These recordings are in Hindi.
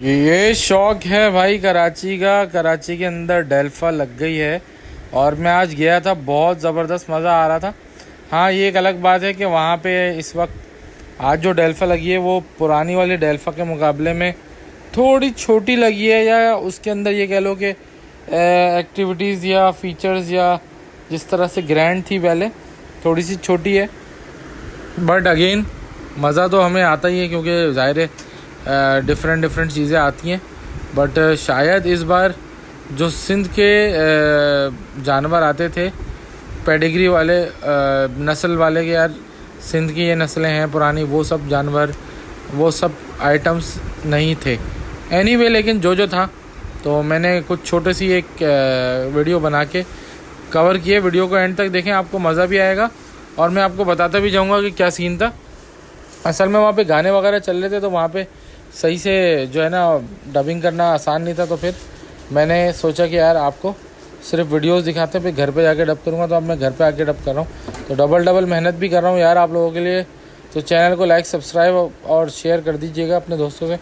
ये शौक है भाई कराची का। कराची के अंदर डेल्फा लग गई है और मैं आज गया था, बहुत ज़बरदस्त मज़ा आ रहा था। हाँ, ये एक अलग बात है कि वहाँ पे इस वक्त आज जो डेल्फा लगी है वो पुरानी वाली डेल्फा के मुकाबले में थोड़ी छोटी लगी है, या उसके अंदर ये कह लो कि एक्टिविटीज़ या फीचर्स या जिस तरह से ग्रैंड थी पहले थोड़ी सी छोटी है। बट अगेन मज़ा तो हमें आता ही है, क्योंकि ज़ाहिर है डिफरेंट चीज़ें आती हैं। बट शायद इस बार जो सिंध के जानवर आते थे पेडिग्री वाले नस्ल वाले के, यार सिंध की ये नस्लें हैं पुरानी, वो सब जानवर वो सब आइटम्स नहीं थे। एनीवे लेकिन जो था तो मैंने कुछ छोटी सी एक वीडियो बना के कवर किए। वीडियो को एंड तक देखें, आपको मज़ा भी आएगा और मैं आपको बताता भी जाऊंगा कि क्या सीन था। असल में वहाँ पे गाने वगैरह चल रहे थे, तो वहाँ पे सही से जो है ना डबिंग करना आसान नहीं था। तो फिर मैंने सोचा कि यार आपको सिर्फ वीडियोस दिखाते हैं, फिर घर पे जाके डब करूँगा। तो अब मैं घर पे आके डब कर रहा हूँ, तो डबल मेहनत भी कर रहा हूँ यार आप लोगों के लिए। तो चैनल को लाइक सब्सक्राइब और शेयर कर दीजिएगा अपने दोस्तों से,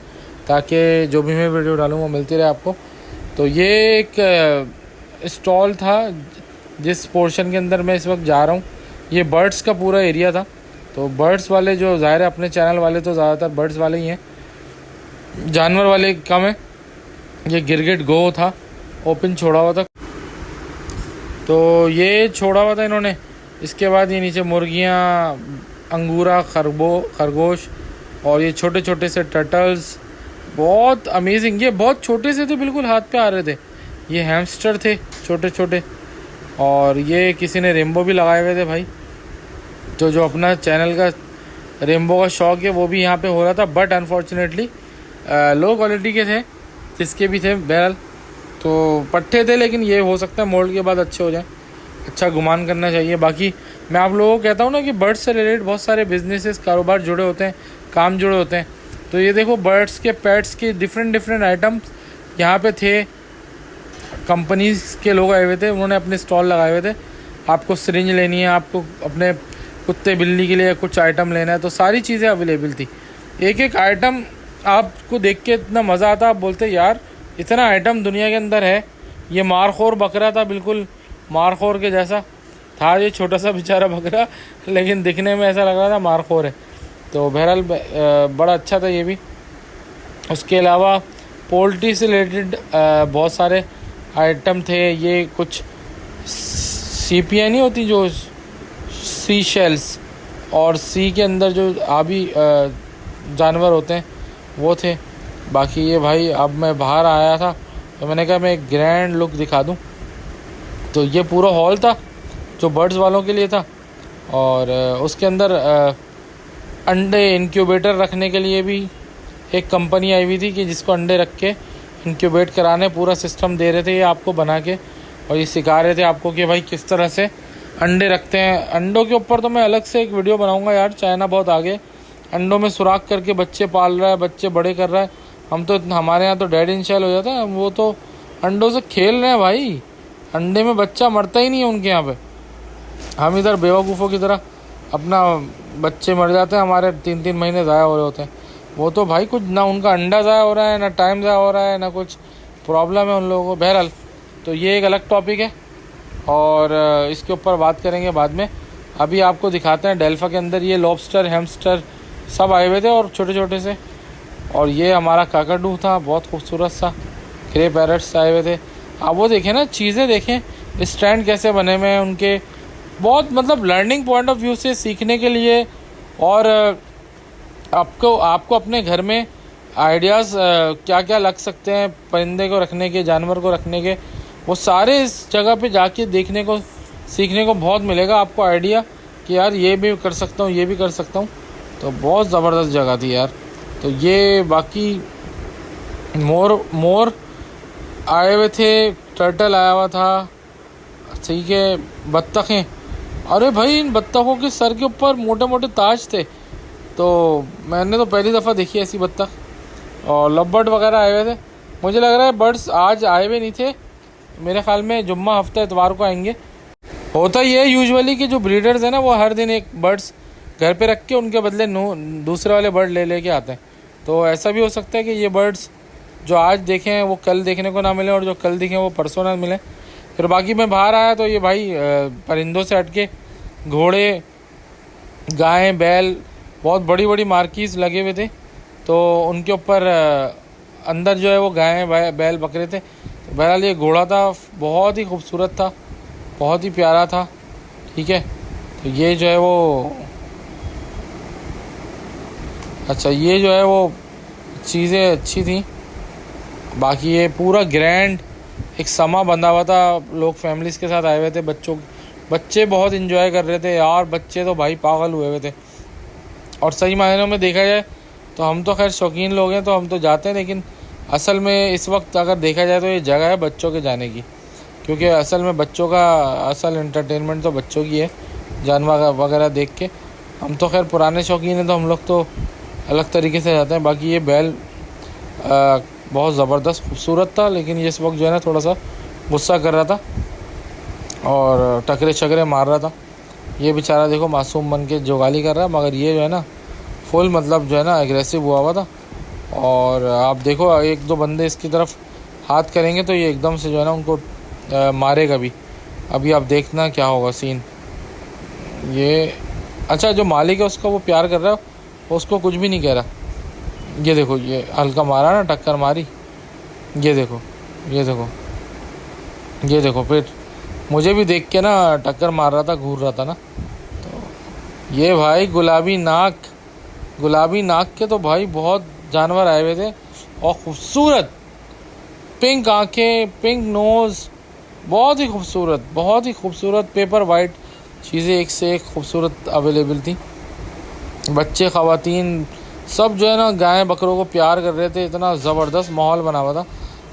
ताकि जो भी मैं वीडियो डालूँ वो मिलती रहे आपको। तो ये एक स्टॉल था जिस पोर्शन के अंदर मैं इस वक्त जा रहा हूँ, ये बर्ड्स का पूरा एरिया था। तो बर्ड्स वाले जो ज़ाहिर है अपने चैनल वाले तो ज़्यादातर बर्ड्स वाले ही हैं, जानवर वाले कम है। ये गिरगिट गो था, ओपन छोड़ा हुआ था, तो ये छोड़ा हुआ था इन्होंने। इसके बाद ये नीचे मुर्गियाँ, अंगूरा, खरगोश और ये छोटे छोटे से टर्टल्स, बहुत अमेजिंग। ये बहुत छोटे से थे, बिल्कुल हाथ पे आ रहे थे। ये हैमस्टर थे छोटे छोटे, और ये किसी ने रेम्बो भी लगाए हुए थे भाई। तो जो अपना चैनल का रेम्बो का शौक़ है वो भी यहाँ पे हो रहा था। बट अनफॉर्चुनेटली लो क्वालिटी के थे, जिसके भी थे बहरहाल तो पट्टे थे, लेकिन ये हो सकता है मोल्ड के बाद अच्छे हो जाएं। अच्छा गुमान करना चाहिए। बाकी मैं आप लोगों को कहता हूँ ना कि बर्ड्स से रिलेटेड बहुत सारे बिजनेसेस, कारोबार जुड़े होते हैं, काम जुड़े होते हैं। तो ये देखो बर्ड्स के पेट्स के डिफरेंट आइटम्स यहाँ पे थे। कंपनीज के लोग आए हुए थे, उन्होंने अपने स्टॉल लगाए हुए थे। आपको सिरिंज लेनी है, आपको अपने कुत्ते बिल्ली के लिए कुछ आइटम लेना है, तो सारी चीज़ें अवेलेबल थी। एक एक आइटम आपको देख के इतना मज़ा आता, आप बोलते यार इतना आइटम दुनिया के अंदर है। ये मारखोर बकरा था, बिल्कुल मारखोर के जैसा था ये छोटा सा बेचारा बकरा, लेकिन दिखने में ऐसा लग रहा था मारखोर है। तो बहरहाल बड़ा अच्छा था ये भी। उसके अलावा पोल्ट्री से रिलेटेड बहुत सारे आइटम थे। ये कुछ सीपियाँ नहीं होती जो सी शेल्स, और सी के अंदर जो आबी जानवर होते हैं वो थे। बाकी ये भाई अब मैं बाहर आया था तो मैंने कहा मैं एक ग्रैंड लुक दिखा दूं। तो ये पूरा हॉल था जो बर्ड्स वालों के लिए था, और उसके अंदर अंडे इनक्यूबेटर रखने के लिए भी एक कंपनी आई हुई थी कि जिसको अंडे रख के इंक्यूबेट कराने पूरा सिस्टम दे रहे थे ये आपको बना के, और ये सिखा रहे थे आपको कि भाई किस तरह से अंडे रखते हैं। अंडों के ऊपर तो मैं अलग से एक वीडियो बनाऊंगा यार, चाइना बहुत आगे अंडों में सुराख करके बच्चे पाल रहा है, बच्चे बड़े कर रहा है। हम तो हमारे यहाँ तो डेड इन शेल हो जाता है, वो तो अंडों से खेल रहे हैं भाई। अंडे में बच्चा मरता ही नहीं है उनके यहाँ पे। हम इधर बेवकूफ़ों की तरह अपना बच्चे मर जाते हैं, हमारे 3 महीने ज़ाया हो रहे होते हैं। वो तो भाई कुछ ना उनका अंडा ज़ाया हो रहा है, ना टाइम ज़ाया हो रहा है, ना कुछ प्रॉब्लम है उन लोगों को। बहरहाल तो ये एक अलग टॉपिक है और इसके ऊपर बात करेंगे बाद में। अभी आपको दिखाते हैं डेल्फा के अंदर ये लॉबस्टर, हैमस्टर सब आए हुए थे और छोटे छोटे से। और ये हमारा काकाडू था, बहुत खूबसूरत सा। ग्रे पैरट्स आए हुए थे। आप वो देखें ना, चीज़ें देखें, स्टैंड कैसे बने हुए हैं उनके, बहुत मतलब लर्निंग पॉइंट ऑफ व्यू से सीखने के लिए। और आपको अपने घर में आइडियाज़ क्या क्या लग सकते हैं परिंदे को रखने के, जानवर को रखने के, वो सारे इस जगह पे जाके देखने को सीखने को बहुत मिलेगा आपको आइडिया कि यार ये भी कर सकता हूँ, ये भी कर सकता हूँ। तो बहुत ज़बरदस्त जगह थी यार। तो ये बाकी मोर आए हुए थे, टर्टल आया हुआ था, ठीक है, बत्तखें। अरे भाई इन बत्तखों के सर के ऊपर मोटे मोटे ताज थे, तो मैंने तो पहली दफ़ा देखी ऐसी बत्तख। और लवबर्ड वगैरह आए हुए थे। मुझे लग रहा है बर्ड्स आज आए हुए नहीं थे, मेरे ख्याल में जुम्मा हफ्ता इतवार को आएंगे। होता ही है यूजुअली कि जो ब्रीडर्स हैं ना वो हर दिन एक बर्ड्स घर पे रख के उनके बदले दूसरे वाले बर्ड ले लेके आते हैं। तो ऐसा भी हो सकता है कि ये बर्ड्स जो आज देखे हैं वो कल देखने को ना मिले, और जो कल दिखे वो परसों ना मिले। फिर बाकी मैं बाहर आया तो ये भाई परिंदों से हटके घोड़े, गायें, बैल, बहुत बड़ी बड़ी मार्कीज़ लगे हुए थे, तो उनके ऊपर अंदर जो है वो गायें, बैल, बकरे थे। तो बहरहाल ये घोड़ा था, बहुत ही खूबसूरत था, बहुत ही प्यारा था। ठीक है, तो ये जो है वो, अच्छा ये जो है वो चीज़ें अच्छी थी। बाकी ये पूरा ग्रैंड एक समा बंधा हुआ था, लोग फैमिलीज़ के साथ आए हुए थे, बच्चे बहुत इन्जॉय कर रहे थे यार। बच्चे तो भाई पागल हुए हुए थे। और सही मायनों में देखा जाए तो हम तो खैर शौकीन लोग हैं, तो हम तो जाते हैं, लेकिन असल में इस वक्त अगर देखा जाए तो ये जगह है बच्चों के जाने की, क्योंकि असल में बच्चों का असल एंटरटेनमेंट तो बच्चों की है, जानवर वगैरह देख के। हम तो खैर पुराने शौकीन हैं, तो हम लोग तो अलग तरीके से जाते हैं। बाकी ये बैल बहुत ज़बरदस्त खूबसूरत था, लेकिन ये इस वक्त जो है ना थोड़ा सा गुस्सा कर रहा था और टकरे शकरे मार रहा था। ये बेचारा देखो मासूम बन के जोगाली कर रहा है, मगर ये जो है ना फुल मतलब जो है ना एग्रेसिव हुआ था। और आप देखो एक दो बंदे इसकी तरफ हाथ करेंगे तो ये एकदम से जो है ना उनको मारेगा भी। अभी आप देखना क्या होगा सीन ये। अच्छा, जो मालिक है उसका वो प्यार कर रहा है, वो उसको कुछ भी नहीं कह रहा। ये देखो, ये हल्का मारा ना, टक्कर मारी, ये देखो, ये देखो, ये देखो। फिर मुझे भी देख के ना टक्कर मार रहा था, घूर रहा था ना। तो ये भाई गुलाबी नाक के तो भाई बहुत जानवर आए हुए थे, और ख़ूबसूरत पिंक आंखें, पिंक नोज़, बहुत ही खूबसूरत पेपर वाइट चीज़ें एक से एक खूबसूरत अवेलेबल थी। बच्चे, ख़वातीन सब जो है ना गाय बकरों को प्यार कर रहे थे, इतना ज़बरदस्त माहौल बना हुआ था।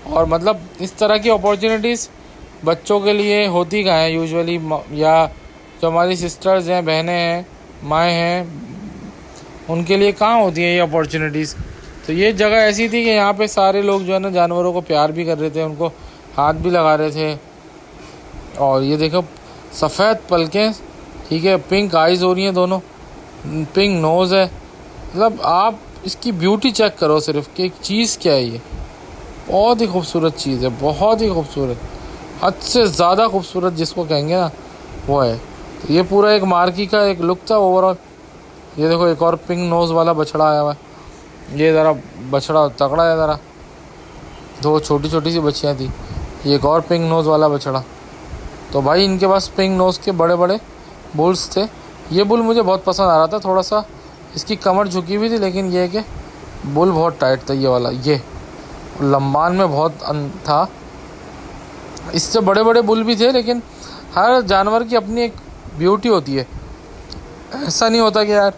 और मतलब इस तरह की अपॉर्चुनिटीज़ बच्चों के लिए होती कहाँ है यूजुअली, या जो हमारी सिस्टर्स हैं, बहनें हैं, माएँ हैं, उनके लिए कहाँ होती है ये अपॉर्चुनिटीज़। तो ये जगह ऐसी थी कि यहाँ पे सारे लोग जो है ना जानवरों को प्यार भी कर रहे थे, उनको हाथ भी लगा रहे थे। और ये देखो सफ़ेद पलकें, ठीक है, पिंक आइज़ हो रही हैं दोनों, पिंक नोज़ है। मतलब आप इसकी ब्यूटी चेक करो सिर्फ कि एक चीज़ क्या है ये, बहुत ही खूबसूरत चीज़ है, बहुत ही खूबसूरत, हद से ज़्यादा खूबसूरत जिसको कहेंगे ना वो है। तो ये पूरा एक मार्की का एक लुक था ओवरऑल। ये देखो एक और पिंक नोज़ वाला बछड़ा आया हुआ है, ये ज़रा बछड़ा तगड़ा है ज़रा, दो छोटी छोटी सी बच्चियाँ थी, ये एक और पिंक नोज़ वाला बछड़ा। तो भाई इनके पास पिंक नोज़ के बड़े बड़े बुल्स थे। ये बुल मुझे बहुत पसंद आ रहा था, थोड़ा सा इसकी कमर झुकी हुई थी, लेकिन ये है कि बुल बहुत टाइट था ये वाला, ये लंबान में बहुत था। इससे बड़े बड़े बुल भी थे, लेकिन हर जानवर की अपनी एक ब्यूटी होती है। ऐसा नहीं होता कि यार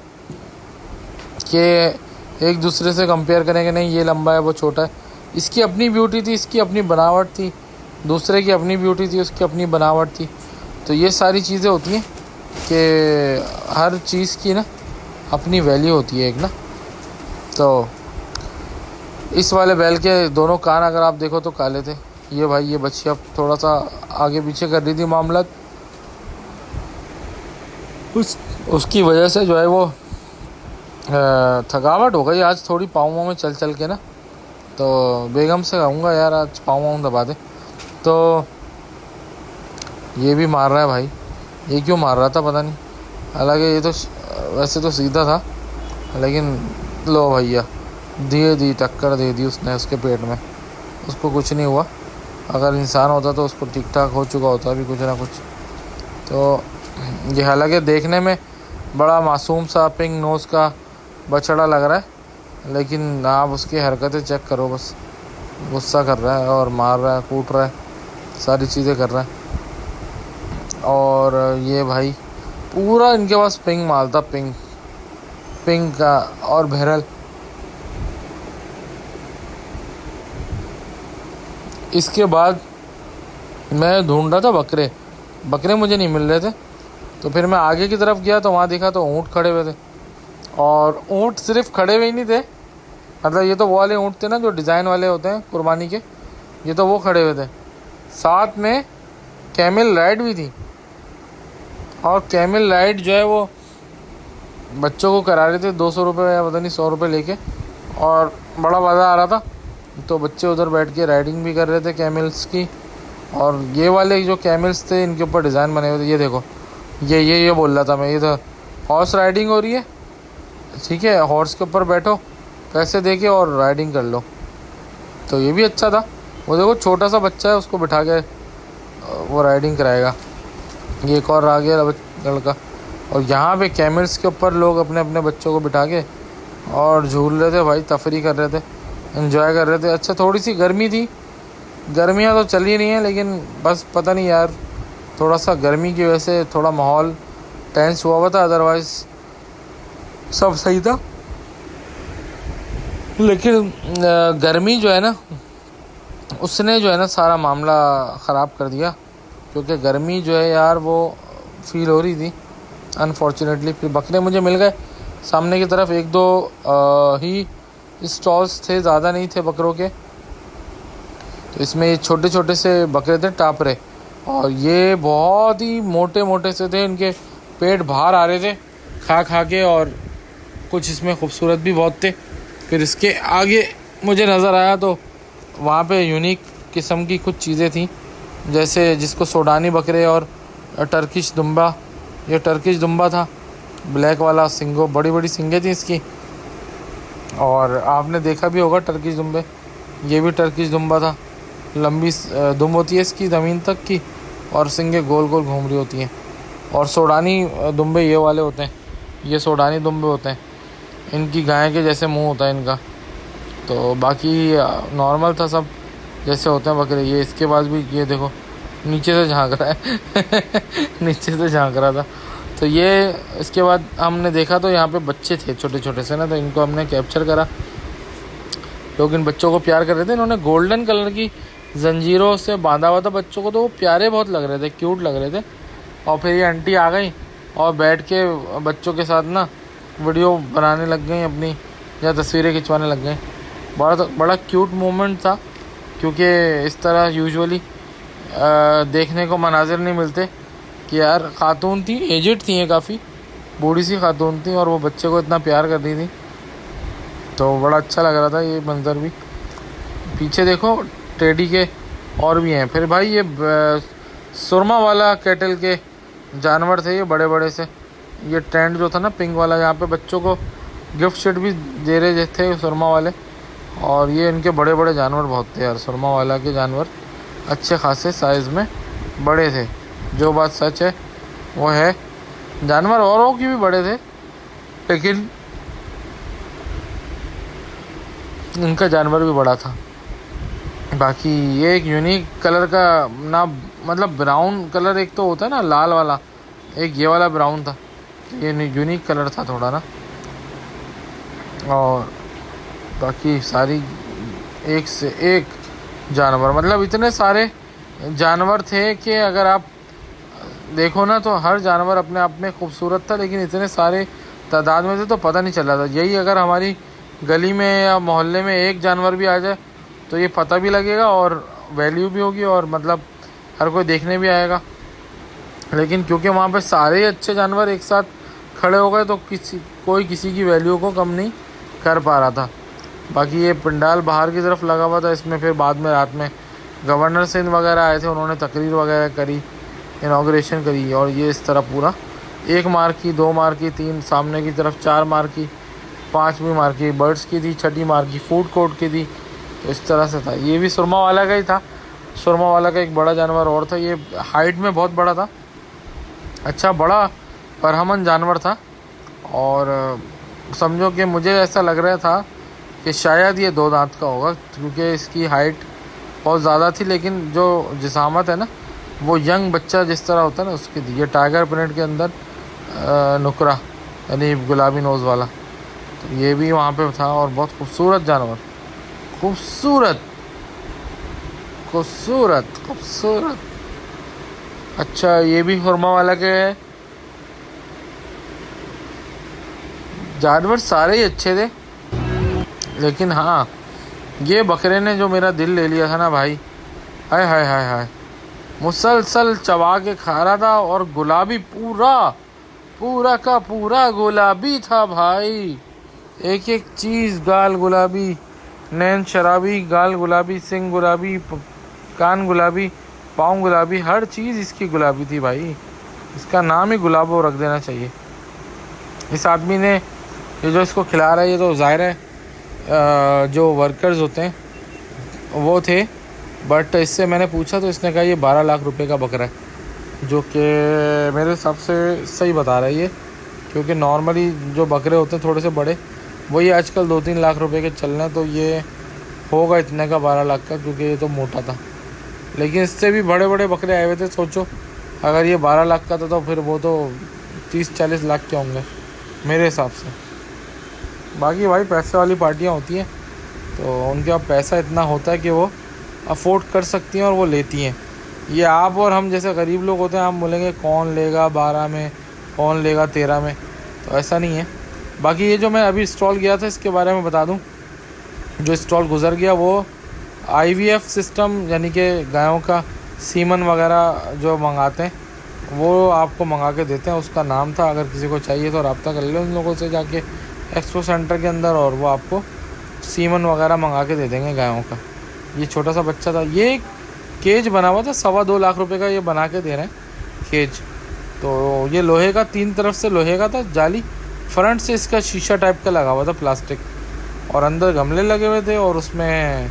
कि एक दूसरे से कंपेयर करेंगे, नहीं ये लंबा है वो छोटा है। इसकी अपनी ब्यूटी थी, इसकी अपनी बनावट थी, दूसरे की अपनी ब्यूटी थी, उसकी अपनी बनावट थी। तो ये सारी चीज़ें होती हैं कि हर चीज़ की ना अपनी वैल्यू होती है एक ना। तो इस वाले बैल के दोनों कान अगर आप देखो तो काले थे। ये भाई ये बच्ची अब थोड़ा सा आगे पीछे कर रही थी मामला, उसकी वजह से जो है वो थकावट हो गई आज थोड़ी पाँवों में चल चल के ना। तो बेगम से कहूँगा यार आज पाँव दबा दे। तो ये भी मार रहा है भाई, ये क्यों मार रहा था पता नहीं। हालांकि ये तो वैसे तो सीधा था, लेकिन लो भैया दी टक्कर दे दी उसने उसके पेट में, उसको कुछ नहीं हुआ। अगर इंसान होता तो उसको ठीक ठाक हो चुका होता भी कुछ ना कुछ। तो ये हालांकि देखने में बड़ा मासूम सा पिंक नोज़ का बछड़ा लग रहा है, लेकिन आप उसकी हरकतें चेक करो, बस गुस्सा कर रहा है और मार रहा है, कूट रहा है, सारी चीज़ें कर रहा है। और ये भाई पूरा इनके पास पिंक माल था, पिंक का और बहरल। इसके बाद मैं ढूंढ रहा था बकरे मुझे नहीं मिल रहे थे। तो फिर मैं आगे की तरफ गया तो वहाँ देखा तो ऊँट खड़े हुए थे। और ऊँट सिर्फ खड़े हुए ही नहीं थे, मतलब ये तो वो वाले ऊँट थे ना जो डिज़ाइन वाले होते हैं कुर्बानी के, ये तो वो खड़े हुए थे। साथ में कैमल राइड भी थी, और कैमल राइड जो है वो बच्चों को करा रहे थे 200 रुपये या पता नहीं 100 रुपये लेके, और बड़ा मज़ा आ रहा था। तो बच्चे उधर बैठ के राइडिंग भी कर रहे थे कैमल्स की। और ये वाले जो कैमल्स थे इनके ऊपर डिज़ाइन बने हुए थे, ये देखो, ये बोल रहा था मैं, ये तो हॉर्स राइडिंग हो रही है, ठीक है, हॉर्स के ऊपर बैठो, पैसे दे के और राइडिंग कर लो। तो ये भी अच्छा था। वो देखो छोटा सा बच्चा है, उसको बिठा के वो राइडिंग कराएगा। ये एक और आ गया लड़का। और यहाँ पे कैमल्स के ऊपर लोग अपने अपने बच्चों को बिठा के और झूल रहे थे भाई, तफरी कर रहे थे, एंजॉय कर रहे थे। अच्छा थोड़ी सी गर्मी थी, गर्मियाँ तो चल ही रही हैं, लेकिन बस पता नहीं यार, थोड़ा सा गर्मी की वजह से थोड़ा माहौल टेंस हुआ था, अदरवाइज़ सब सही था। लेकिन गर्मी जो है ना, उसने जो है ना सारा मामला ख़राब कर दिया, क्योंकि गर्मी जो है यार वो फील हो रही थी अनफॉर्चुनेटली। फिर बकरे मुझे मिल गए सामने की तरफ, एक दो ही स्टॉल्स थे, ज़्यादा नहीं थे बकरों के। तो इसमें ये छोटे छोटे से बकरे थे, टापरे, और ये बहुत ही मोटे मोटे से थे, इनके पेट बाहर आ रहे थे खा खा के, और कुछ इसमें खूबसूरत भी बहुत थे। फिर इसके आगे मुझे नज़र आया तो वहाँ पे यूनिक किस्म की कुछ चीज़ें थी, जैसे जिसको सोडानी बकरे और टर्किश दुम्बा, ये टर्किश दुम्बा था, ब्लैक वाला, सिंगो, बड़ी बड़ी सिंगें थी इसकी। और आपने देखा भी होगा टर्किश दुम्बे, ये भी टर्किश दुम्बा था, लंबी दुम होती है इसकी ज़मीन तक की, और सिंगें गोल गोल घूम रही होती हैं। और सोडानी दुम्बे ये वाले होते हैं, ये सोडानी दुम्बे होते हैं, इनकी गाय के जैसे मुंह होता है इनका। तो बाकी नॉर्मल था सब जैसे होते हैं बकरे। ये इसके पास भी ये देखो नीचे से झांक रहा है नीचे से झांक रहा था। तो ये इसके बाद हमने देखा तो यहाँ पे बच्चे थे छोटे छोटे से ना, तो इनको हमने कैप्चर करा। लोग इन बच्चों को प्यार कर रहे थे, इन्होंने गोल्डन कलर की जंजीरों से बांधा हुआ था बच्चों को, तो वो प्यारे बहुत लग रहे थे, क्यूट लग रहे थे। और फिर ये आंटी आ गई और बैठ के बच्चों के साथ ना वीडियो बनाने लग गई अपनी, या तस्वीरें खिंचवाने लग गई। बड़ा क्यूट मोमेंट था, क्योंकि इस तरह यूजुअली देखने को मनाजिर नहीं मिलते कि यार खातून थी, एजिड थी, ये काफ़ी बूढ़ी सी खातून थी, और वो बच्चे को इतना प्यार कर रही थी। तो बड़ा अच्छा लग रहा था ये मंज़र भी। पीछे देखो टेडी के और भी हैं। फिर भाई ये सुरमा वाला कैटल के जानवर थे, ये बड़े बड़े से। ये टेंट जो था ना पिंक वाला, यहाँ पे बच्चों को गिफ्ट शिट भी दे रहे थे सुरमा वाले। और ये इनके बड़े बड़े जानवर बहुत थे यार, सुरमा वाला के जानवर अच्छे खासे साइज़ में बड़े थे। जो बात सच है वो है, जानवर औरों की भी बड़े थे, लेकिन इनका जानवर भी बड़ा था। बाकी ये एक यूनिक कलर का ना, मतलब ब्राउन कलर एक तो होता है ना लाल वाला, एक ये वाला ब्राउन था, ये यूनिक कलर था थोड़ा ना। और बाकी सारी एक से एक जानवर, मतलब इतने सारे जानवर थे कि अगर आप देखो ना तो हर जानवर अपने आप में खूबसूरत था, लेकिन इतने सारे तादाद में थे तो पता नहीं चल रहा था। यही अगर हमारी गली में या मोहल्ले में एक जानवर भी आ जाए तो ये पता भी लगेगा और वैल्यू भी होगी, और मतलब हर कोई देखने भी आएगा। लेकिन क्योंकि वहाँ पे सारे अच्छे जानवर एक साथ खड़े हो गए तो कोई किसी की वैल्यू को कम नहीं कर पा रहा था। बाकी ये पंडाल बाहर की तरफ लगा हुआ था, इसमें फिर बाद में रात में गवर्नर सिंध वगैरह आए थे, उन्होंने तकरीर वगैरह करी, इनाग्रेशन करी। और ये इस तरह पूरा 1 मार की, 2 मार की, 3 सामने की तरफ, 4 मार की, 5वीं मार की बर्ड्स की थी, 6ठी मार की फूड कोर्ट की थी। तो इस तरह से था। ये भी सुरमा वाला का ही था, सुरमा वाला का एक बड़ा जानवर और था, ये हाइट में बहुत बड़ा था, अच्छा बड़ा परहमन जानवर था। और समझो कि मुझे ऐसा लग रहा था कि शायद ये 2 दांत का होगा, क्योंकि इसकी हाइट बहुत ज़्यादा थी, लेकिन जो जिसामत है ना वो यंग बच्चा जिस तरह होता है ना उसकी थी। ये टाइगर प्रिंट के अंदर नुकरा, यानी गुलाबी नोज़ वाला, तो ये भी वहाँ पे था। और बहुत खूबसूरत जानवर, खूबसूरत खूबसूरत खूबसूरत। अच्छा ये भी खुरमा वाला के है। जानवर सारे ही अच्छे थे, लेकिन हाँ ये बकरे ने जो मेरा दिल ले लिया था ना भाई, हाय हाय हाय हाय, मुसलसल चबा के खा रहा था, और गुलाबी पूरा का पूरा गुलाबी था भाई, एक एक चीज़ गाल गुलाबी, नैन शराबी, गाल गुलाबी, सिंग गुलाबी, कान गुलाबी, पाँव गुलाबी, हर चीज़ इसकी गुलाबी थी भाई। इसका नाम ही गुलाबो रख देना चाहिए। इस आदमी ने ये जो इसको खिला रहा है, ये तो ज़ाहिर है जो वर्कर्स होते हैं वो थे, बट इससे मैंने पूछा तो इसने कहा ये 12 लाख रुपए का बकरा है, जो कि मेरे हिसाब से सही बता रहा है ये, क्योंकि नॉर्मली जो बकरे होते हैं थोड़े से बड़े वही आजकल 2-3 लाख रुपए के चल रहे हैं, तो ये होगा इतने का 12 लाख का, क्योंकि ये तो मोटा था। लेकिन इससे भी बड़े बड़े बकरे आए हुए थे। सोचो अगर ये 12 लाख का था तो फिर वो तो 30-40 लाख के होंगे मेरे हिसाब से। बाकी भाई पैसे वाली पार्टियाँ होती हैं तो उनके पास पैसा इतना होता है कि वो अफोर्ड कर सकती हैं और वो लेती हैं। ये आप और हम जैसे गरीब लोग होते हैं, हम बोलेंगे कौन लेगा 12 में, कौन लेगा 13 में, तो ऐसा नहीं है। बाकी ये जो मैं अभी स्टॉल गया था इसके बारे में बता दूं। जो स्टॉल गुजर गया वो IVF सिस्टम, यानी कि गायों का सीमन वगैरह जो मंगाते हैं वो आपको मंगा के देते हैं, उसका नाम था। अगर किसी को चाहिए तो रब्ता कर लो उन लोगों से जाके एक्सपो सेंटर के अंदर, और वो आपको सीमन वगैरह मंगा के दे देंगे गायों का। ये छोटा सा बच्चा था, ये केज बना हुआ था 2.25 लाख रुपए का, ये बना के दे रहे हैं केज। तो ये लोहे का, 3 तरफ से लोहे का था जाली, फ्रंट से इसका शीशा टाइप का लगा हुआ था प्लास्टिक, और अंदर गमले लगे हुए थे, और उसमें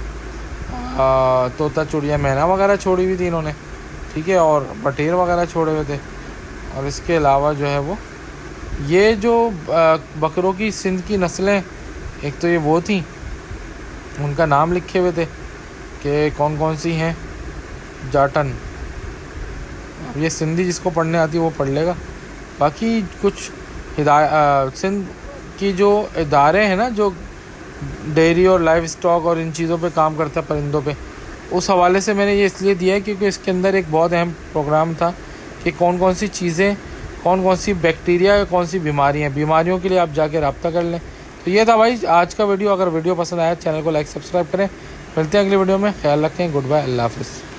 तोता चिड़िया मैना वगैरह छोड़ी हुई थी इन्होंने, ठीक है, और बटेर वगैरह छोड़े हुए थे। और इसके अलावा जो है वो ये जो बकरों की सिंध की नस्लें, एक तो ये वो थी, उनका नाम लिखे हुए थे कि कौन कौन सी हैं। जाटन, ये सिंधी जिसको पढ़ने आती है वो पढ़ लेगा। बाकी कुछ सिंध की जो इदारे हैं ना, जो डेयरी और लाइव स्टॉक और इन चीज़ों पे काम करता है, परिंदों पे, उस हवाले से मैंने ये इसलिए दिया है क्योंकि इसके अंदर एक बहुत अहम प्रोग्राम था कि कौन कौन सी चीज़ें, कौन कौन सी बैक्टीरिया, कौन सी बीमारियों के लिए आप जाके रब्ता कर लें। तो ये था भाई आज का वीडियो। अगर वीडियो पसंद आया चैनल को लाइक सब्सक्राइब करें। मिलते हैं अगली वीडियो में, ख्याल रखें, गुड बाय, अल्लाह हाफ़िज़।